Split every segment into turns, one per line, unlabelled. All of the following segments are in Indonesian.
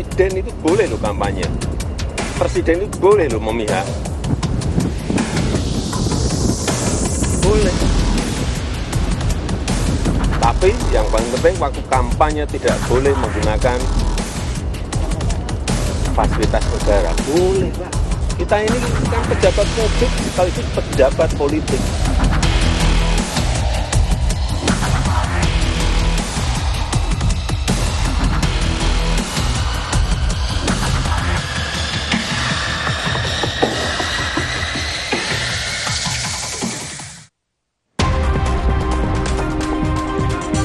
presiden itu boleh loh kampanye. Presiden itu boleh loh memihak. Boleh. Tapi yang paling penting waktu kampanye tidak boleh menggunakan fasilitas negara. Boleh, Pak. Kita ini kan pejabat publik, sekaligus pejabat politik.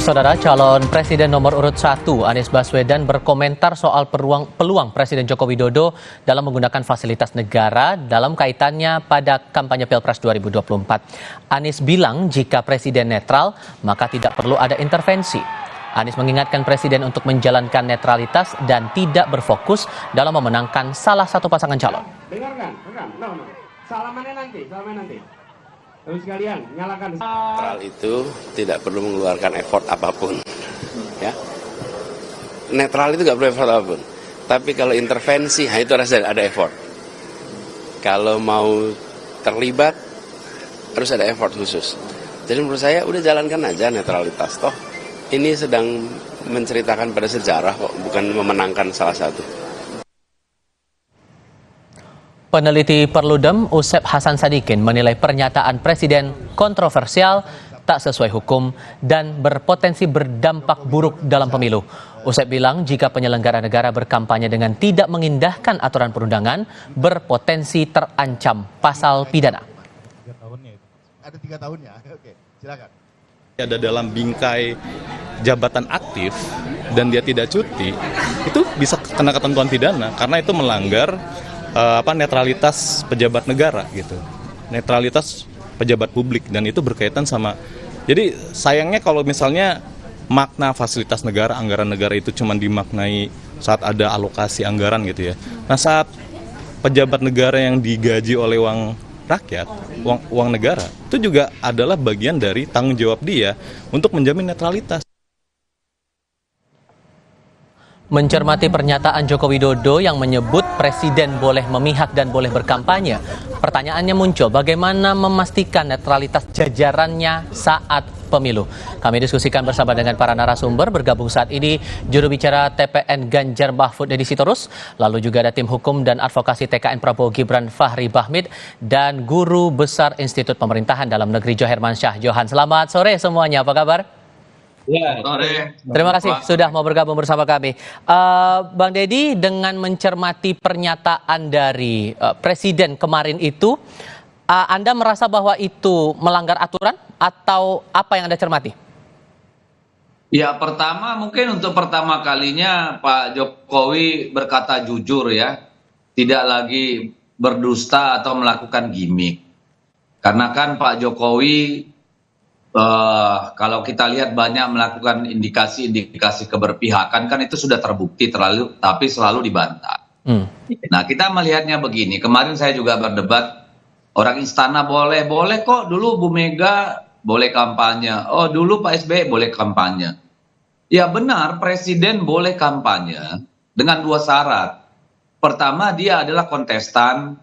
Saudara, calon Presiden nomor urut 1 Anies Baswedan berkomentar soal peluang Presiden Joko Widodo dalam menggunakan fasilitas negara dalam kaitannya pada kampanye Pilpres 2024. Anies bilang jika Presiden netral, maka tidak perlu ada intervensi. Anies mengingatkan Presiden untuk menjalankan netralitas dan tidak berfokus dalam memenangkan salah satu pasangan calon.
Dengarkan. Salamannya nanti. Terus sekalian, nyalakan.
Netral itu tidak perlu mengeluarkan effort apapun, ya. Netral itu nggak perlu effort apapun. Tapi kalau intervensi, itu harus ada effort. Kalau mau terlibat, harus ada effort khusus. Jadi menurut saya udah jalankan aja netralitas. Toh ini sedang menceritakan pada sejarah kok, bukan memenangkan salah satu.
Peneliti Perludem Usep Hasan Sadikin menilai pernyataan Presiden kontroversial, tak sesuai hukum, dan berpotensi berdampak buruk dalam pemilu. Usep bilang jika penyelenggara negara berkampanye dengan tidak mengindahkan aturan perundangan, berpotensi terancam pasal pidana.
Ada 3 tahunnya, oke, silakan.
Ada dalam bingkai jabatan aktif dan dia tidak cuti, itu bisa kena ketentuan pidana karena itu melanggar netralitas pejabat negara gitu, netralitas pejabat publik, dan itu berkaitan sama. Jadi sayangnya kalau misalnya makna fasilitas negara, anggaran negara itu cuma dimaknai saat ada alokasi anggaran gitu ya. Nah saat pejabat negara yang digaji oleh uang rakyat, uang negara, itu juga adalah bagian dari tanggung jawab dia untuk menjamin netralitas.
Mencermati pernyataan Joko Widodo yang menyebut Presiden boleh memihak dan boleh berkampanye, pertanyaannya muncul, bagaimana memastikan netralitas jajarannya saat pemilu? Kami diskusikan bersama dengan para narasumber. Bergabung saat ini juru bicara TPN Ganjar Mahfud Deddy Sitorus, lalu juga ada tim hukum dan advokasi TKN Prabowo Gibran Fahri Bahmid, dan Guru Besar Institut Pemerintahan Dalam Negeri Johermansyah Johan. Selamat sore semuanya, apa kabar?
Ya, sore.
Terima kasih sudah mau bergabung bersama kami. Bang Deddy, dengan mencermati pernyataan dari Presiden kemarin itu, Anda merasa bahwa itu melanggar aturan atau apa yang Anda cermati?
Ya, pertama mungkin untuk pertama kalinya Pak Jokowi berkata jujur ya, tidak lagi berdusta atau melakukan gimmick. Karena kan Pak Jokowi kalau kita lihat banyak melakukan indikasi-indikasi keberpihakan, kan itu sudah terbukti tapi selalu dibantah. Nah, kita melihatnya begini, kemarin saya juga berdebat, orang istana boleh kok, dulu Bu Mega boleh kampanye, oh dulu Pak SBY boleh kampanye. Ya benar, Presiden boleh kampanye dengan 2 syarat. Pertama, dia adalah kontestan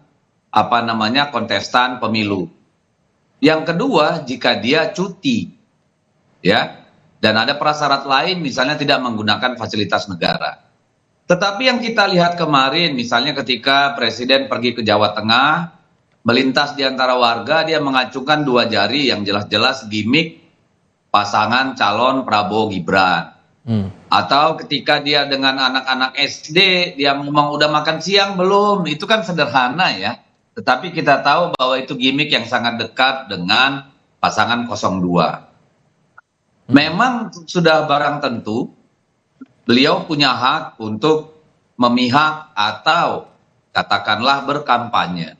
pemilu. Yang kedua, jika dia cuti, ya, dan ada prasyarat lain, misalnya tidak menggunakan fasilitas negara. Tetapi yang kita lihat kemarin, misalnya ketika Presiden pergi ke Jawa Tengah, melintas di antara warga, dia mengacungkan 2 jari yang jelas-jelas gimmick pasangan calon Prabowo Gibran. Atau ketika dia dengan anak-anak SD, dia ngomong udah makan siang belum, itu kan sederhana ya. Tetapi kita tahu bahwa itu gimmick yang sangat dekat dengan pasangan 02. Memang sudah barang tentu beliau punya hak untuk memihak atau katakanlah berkampanye.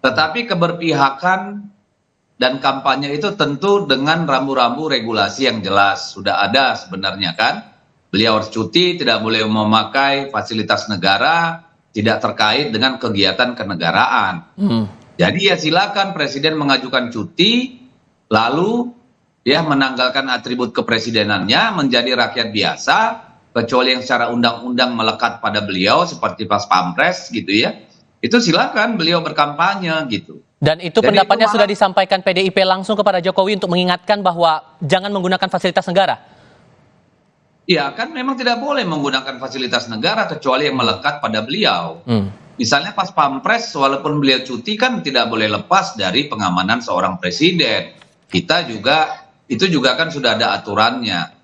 Tetapi keberpihakan dan kampanye itu tentu dengan rambu-rambu regulasi yang jelas. Sudah ada sebenarnya kan. Beliau harus cuti, tidak boleh memakai fasilitas negara, tidak terkait dengan kegiatan kenegaraan. Jadi ya silakan Presiden mengajukan cuti, lalu ya menanggalkan atribut kepresidenannya, menjadi rakyat biasa, kecuali yang secara undang-undang melekat pada beliau seperti Pas Pampres gitu ya, itu silakan beliau berkampanye gitu.
Dan itu
Jadi
pendapatnya
itu
sudah disampaikan PDIP langsung kepada Jokowi untuk mengingatkan bahwa jangan menggunakan fasilitas negara.
Ya kan memang tidak boleh menggunakan fasilitas negara kecuali yang melekat pada beliau. Misalnya Pas Pampres walaupun beliau cuti kan tidak boleh lepas dari pengamanan seorang presiden. Itu juga kan sudah ada aturannya.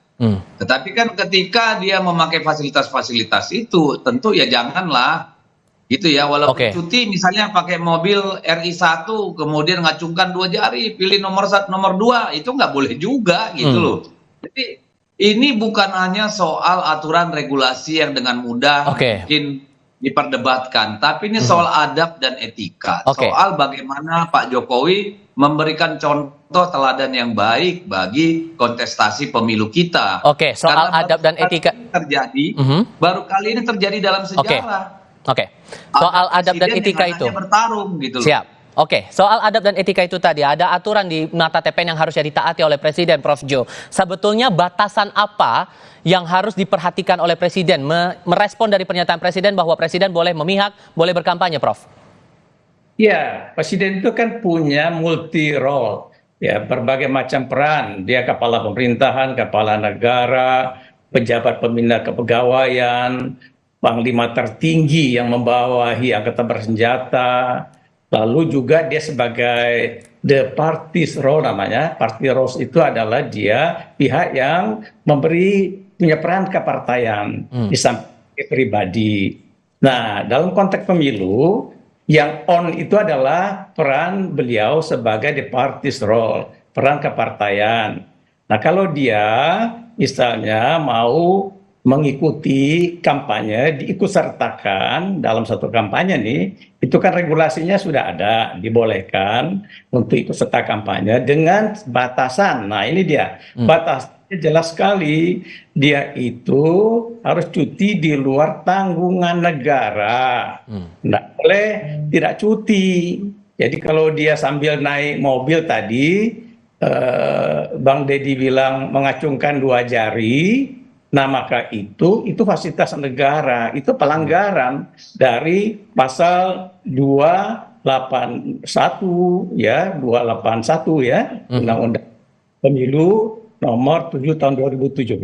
Tetapi kan ketika dia memakai fasilitas-fasilitas itu tentu ya janganlah gitu ya, walaupun cuti misalnya pakai mobil RI1 kemudian ngacungkan 2 jari pilih nomor 1 nomor 2 itu nggak boleh juga gitu loh. Jadi ini bukan hanya soal aturan regulasi yang dengan mudah mungkin diperdebatkan, tapi ini soal adab dan etika, soal bagaimana Pak Jokowi memberikan contoh teladan yang baik bagi kontestasi pemilu kita.
Soal adab dan etika
terjadi, baru kali ini terjadi dalam sejarah.
Soal adab dan etika itu.
Bertarung gitu loh.
Siap. Soal adab dan etika itu tadi, ada aturan di mata TPN yang harusnya ditaati oleh Presiden, Prof. Jo. Sebetulnya batasan apa yang harus diperhatikan oleh Presiden, merespon dari pernyataan Presiden bahwa Presiden boleh memihak, boleh berkampanye, Prof?
Ya, Presiden itu kan punya multi role, ya berbagai macam peran. Dia kepala pemerintahan, kepala negara, pejabat pembina kepegawaian, panglima tertinggi yang membawahi angkatan bersenjata. Lalu juga dia sebagai the party's role namanya. Party role itu adalah dia pihak yang punya peran kepartaian di samping pribadi. Nah, dalam konteks pemilu, yang on itu adalah peran beliau sebagai the party's role, peran kepartaian. Nah, kalau dia misalnya mau mengikuti kampanye, diikutsertakan dalam satu kampanye nih, itu kan regulasinya sudah ada, dibolehkan untuk ikut serta kampanye dengan batasan. Nah ini dia, batasnya jelas sekali, dia itu harus cuti di luar tanggungan negara. Nggak boleh tidak cuti. Jadi kalau dia sambil naik mobil tadi, Bang Deddy bilang mengacungkan 2 jari, nah maka itu fasilitas negara, itu pelanggaran dari pasal 281 ya, 281 ya, Undang-Undang Pemilu nomor 7 tahun 2017.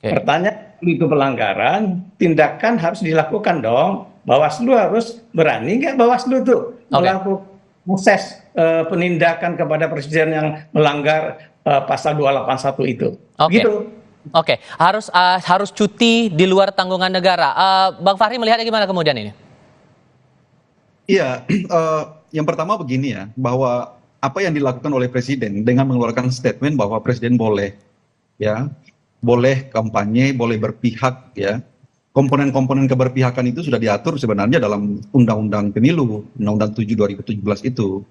Pertanyaan itu pelanggaran, tindakan harus dilakukan dong. Bawaslu harus berani nggak Bawaslu tuh melakukan proses penindakan kepada presiden yang melanggar pasal 281 itu. Gitu.
Harus cuti di luar tanggungan negara. Bang Fahri melihatnya gimana kemudian ini?
Iya, yang pertama begini ya, bahwa apa yang dilakukan oleh Presiden dengan mengeluarkan statement bahwa Presiden boleh kampanye, boleh berpihak, ya. Komponen-komponen keberpihakan itu sudah diatur sebenarnya dalam Undang-Undang Pemilu, Undang-Undang 7 2017 itu.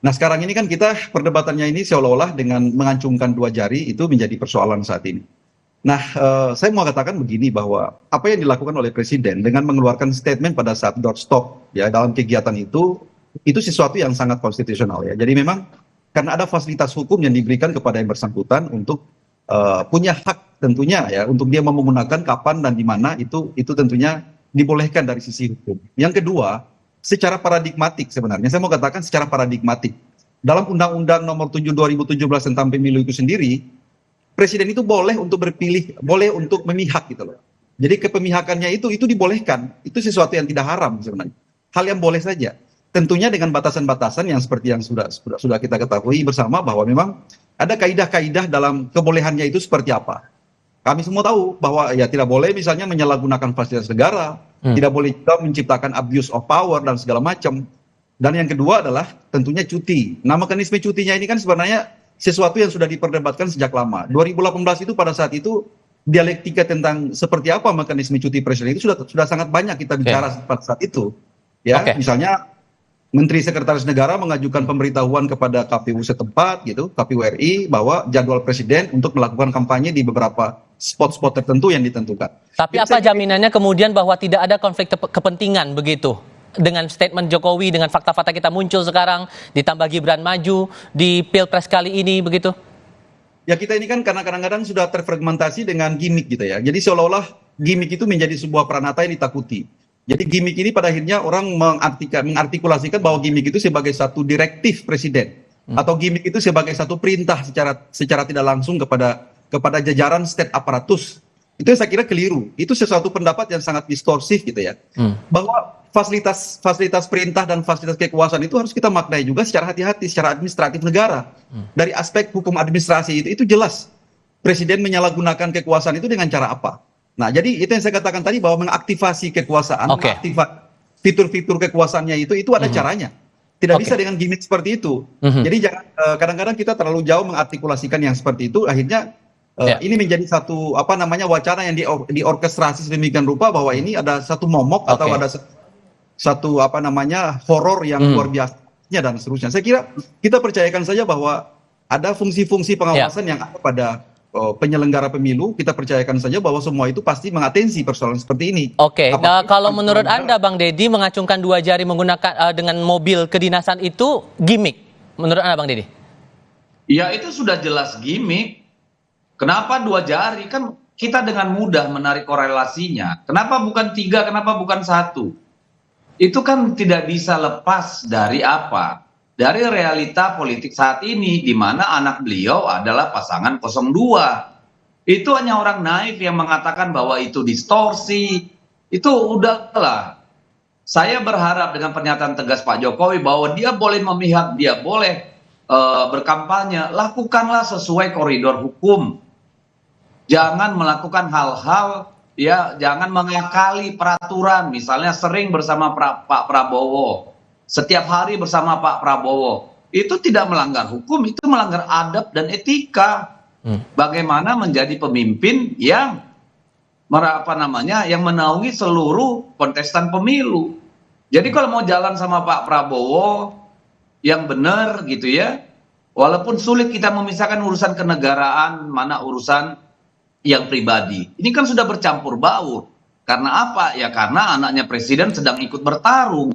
Nah sekarang ini kan kita perdebatannya ini seolah-olah dengan mengacungkan 2 jari itu menjadi persoalan saat ini. Nah saya mau katakan begini bahwa apa yang dilakukan oleh Presiden dengan mengeluarkan statement pada saat doorstop ya dalam kegiatan itu sesuatu yang sangat konstitusional ya. Jadi memang karena ada fasilitas hukum yang diberikan kepada yang bersangkutan untuk punya hak tentunya ya untuk dia menggunakan kapan dan di mana itu tentunya dibolehkan dari sisi hukum. Yang kedua, secara paradigmatik sebenarnya, saya mau katakan secara paradigmatik. Dalam Undang-Undang nomor 7 2017 tentang pemilu itu sendiri, Presiden itu boleh untuk berpilih, boleh untuk memihak gitu loh. Jadi kepemihakannya itu dibolehkan, itu sesuatu yang tidak haram sebenarnya. Hal yang boleh saja. Tentunya dengan batasan-batasan yang seperti yang sudah kita ketahui bersama bahwa memang ada kaidah-kaidah dalam kebolehannya itu seperti apa. Kami semua tahu bahwa ya tidak boleh misalnya menyalahgunakan fasilitas negara, tidak boleh juga menciptakan abuse of power dan segala macam. Dan yang kedua adalah tentunya cuti. Nah mekanisme cutinya ini kan sebenarnya sesuatu yang sudah diperdebatkan sejak lama. 2018 itu pada saat itu dialektika tentang seperti apa mekanisme cuti presiden itu sudah sangat banyak kita bicara pada saat itu. Ya, misalnya Menteri Sekretaris Negara mengajukan pemberitahuan kepada KPU setempat gitu, KPU RI bahwa jadwal presiden untuk melakukan kampanye di beberapa spot-spot tertentu yang ditentukan.
Tapi apa jaminannya kemudian bahwa tidak ada konflik kepentingan begitu? Dengan statement Jokowi, dengan fakta-fakta kita muncul sekarang, ditambah Gibran maju di Pilpres kali ini begitu?
Ya kita ini kan karena kadang-kadang sudah terfragmentasi dengan gimmick gitu ya. Jadi seolah-olah gimmick itu menjadi sebuah peranata yang ditakuti. Jadi gimmick ini pada akhirnya orang mengartikulasikan bahwa gimmick itu sebagai satu direktif presiden atau gimmick itu sebagai satu perintah secara tidak langsung kepada jajaran state aparatus. Itu yang saya kira keliru. Itu sesuatu pendapat yang sangat distorsif gitu ya. Bahwa fasilitas perintah dan fasilitas kekuasaan itu harus kita maknai juga secara hati-hati, secara administratif negara. Dari aspek hukum administrasi itu jelas presiden menyalahgunakan kekuasaan itu dengan cara apa. Nah, jadi itu yang saya katakan tadi bahwa mengaktifasi kekuasaan, mengaktifasi fitur-fitur kekuasaannya itu ada caranya. Tidak bisa dengan gimmick seperti itu. Jadi jangan kadang-kadang kita terlalu jauh mengartikulasikan yang seperti itu, akhirnya ini menjadi satu wacana yang diorkestrasi sedemikian rupa bahwa ini ada satu momok atau ada satu horor yang luar biasanya dan seterusnya. Saya kira kita percayakan saja bahwa ada fungsi-fungsi pengawasan yang ada pada penyelenggara pemilu. Kita percayakan saja bahwa semua itu pasti mengatensi persoalan seperti ini.
Kalau menurut Anda, Bang Deddy, mengacungkan 2 jari menggunakan dengan mobil kedinasan itu gimmick? Menurut Anda, Bang Deddy?
Ya, itu sudah jelas gimmick. Kenapa 2 jari? Kan kita dengan mudah menarik korelasinya. Kenapa bukan 3? Kenapa bukan 1? Itu kan tidak bisa lepas dari apa? Dari realita politik saat ini, di mana anak beliau adalah pasangan 02. Itu hanya orang naif yang mengatakan bahwa itu distorsi. Itu udahlah. Saya berharap dengan pernyataan tegas Pak Jokowi bahwa dia boleh memihak, dia boleh berkampanye, lakukanlah sesuai koridor hukum. Jangan melakukan hal-hal, jangan mengakali peraturan. Misalnya sering bersama Pak Prabowo, setiap hari bersama Pak Prabowo, itu tidak melanggar hukum, itu melanggar adab dan etika. Bagaimana menjadi pemimpin yang yang menaungi seluruh kontestan pemilu. Jadi kalau mau jalan sama Pak Prabowo yang benar gitu ya, walaupun sulit kita memisahkan urusan kenegaraan mana urusan yang pribadi. Ini kan sudah bercampur baur. Karena apa? Ya karena anaknya presiden sedang ikut bertarung.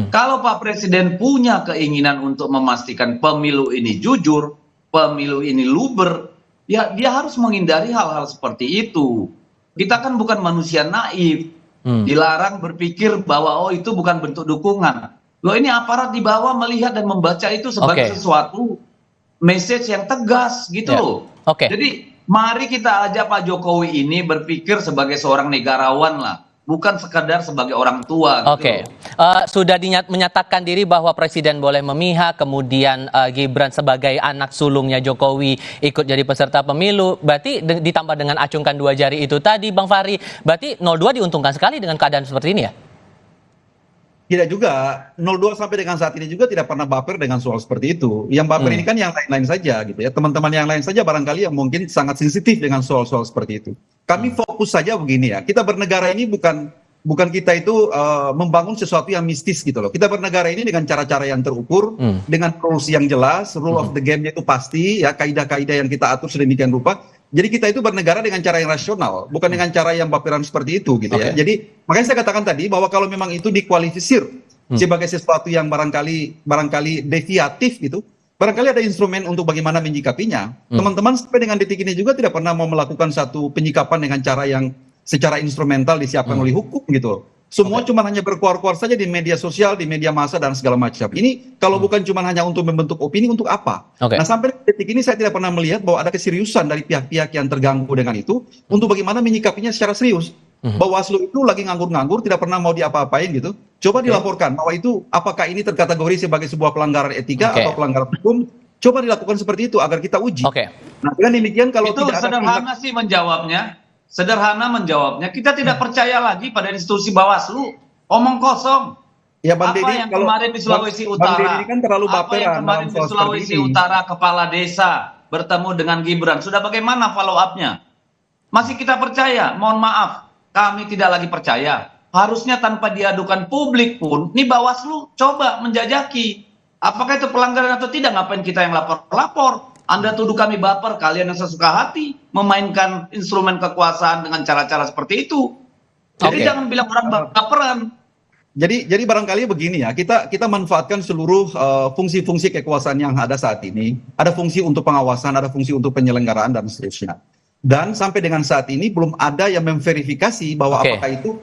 Kalau Pak Presiden punya keinginan untuk memastikan pemilu ini jujur, pemilu ini luber, ya dia harus menghindari hal-hal seperti itu. Kita kan bukan manusia naif. Dilarang berpikir bahwa itu bukan bentuk dukungan. Loh, ini aparat di bawah melihat dan membaca itu sebagai sesuatu message yang tegas gitu loh. Jadi mari kita ajak Pak Jokowi ini berpikir sebagai seorang negarawan lah, bukan sekadar sebagai orang tua.
Sudah menyatakan diri bahwa presiden boleh memihak, kemudian Gibran sebagai anak sulungnya Jokowi ikut jadi peserta pemilu. Berarti ditambah dengan acungkan 2 jari itu tadi, Bang Fahri, berarti 02 diuntungkan sekali dengan keadaan seperti ini ya?
Tidak juga, 02 sampai dengan saat ini juga tidak pernah baper dengan soal seperti itu. Yang baper ini kan yang lain-lain saja gitu ya. Teman-teman yang lain saja barangkali yang mungkin sangat sensitif dengan soal-soal seperti itu. Kami fokus saja begini ya. Kita bernegara ini bukan kita itu membangun sesuatu yang mistis gitu loh. Kita bernegara ini dengan cara-cara yang terukur, dengan rules yang jelas, rule of the game-nya itu pasti ya, kaidah-kaidah yang kita atur sedemikian rupa. Jadi kita itu bernegara dengan cara yang rasional, bukan dengan cara yang baperan seperti itu gitu ya. Jadi makanya saya katakan tadi bahwa kalau memang itu dikualifikasir sebagai sesuatu yang barangkali deviatif gitu, barangkali ada instrumen untuk bagaimana menyikapinya. Teman-teman sampai dengan detik ini juga tidak pernah mau melakukan satu penyikapan dengan cara yang secara instrumental disiapkan oleh hukum gitu. Semua cuma hanya berkuar-kuar saja di media sosial, di media massa dan segala macam. Ini kalau bukan cuma hanya untuk membentuk opini, untuk apa? Nah sampai detik ini saya tidak pernah melihat bahwa ada keseriusan dari pihak-pihak yang terganggu dengan itu untuk bagaimana menyikapinya secara serius. Bawaslu itu lagi nganggur-nganggur, tidak pernah mau diapa-apain gitu. Coba dilaporkan bahwa itu apakah ini terkategori sebagai sebuah pelanggaran etika atau pelanggaran hukum. Coba dilakukan seperti itu agar kita uji. Nah dengan demikian kalau
itu tidak sederhana sih menjawabnya. Sederhana menjawabnya, kita tidak percaya lagi pada institusi Bawaslu, omong kosong.
Ya, Bang Deddy,
yang kemarin di Sulawesi Utara,
kan terlalu
apa yang kemarin di Sulawesi Utara, kepala desa bertemu dengan Gibran, sudah bagaimana follow up-nya? Masih kita percaya? Mohon maaf, kami tidak lagi percaya. Harusnya tanpa diadukan publik pun, nih Bawaslu coba menjajaki. Apakah itu pelanggaran atau tidak? Ngapain kita yang lapor-lapor? Anda tuduh kami baper, kalian yang sesuka hati memainkan instrumen kekuasaan dengan cara-cara seperti itu. Jadi jangan bilang orang baperan.
Jadi barangkali begini ya, kita manfaatkan seluruh fungsi-fungsi kekuasaan yang ada saat ini. Ada fungsi untuk pengawasan, ada fungsi untuk penyelenggaraan dan seterusnya. Dan sampai dengan saat ini belum ada yang memverifikasi bahwa apakah itu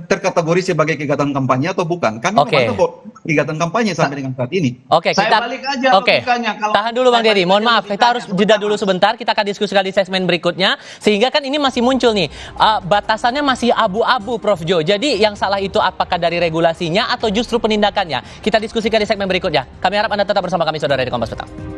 terkategori sebagai kegiatan kampanye atau bukan. Kami memantau kegiatan kampanye sampai dengan saat ini.
Saya balik aja logikanya.
Tahan dulu Bang Deddy, mohon maaf, kita harus jeda dulu sebentar, kita akan diskusikan di segmen berikutnya, sehingga kan ini masih muncul nih, batasannya masih abu-abu Prof Jo, jadi yang salah itu apakah dari regulasinya atau justru penindakannya? Kita diskusikan di segmen berikutnya. Kami harap Anda tetap bersama kami, saudara di Kompas Petang.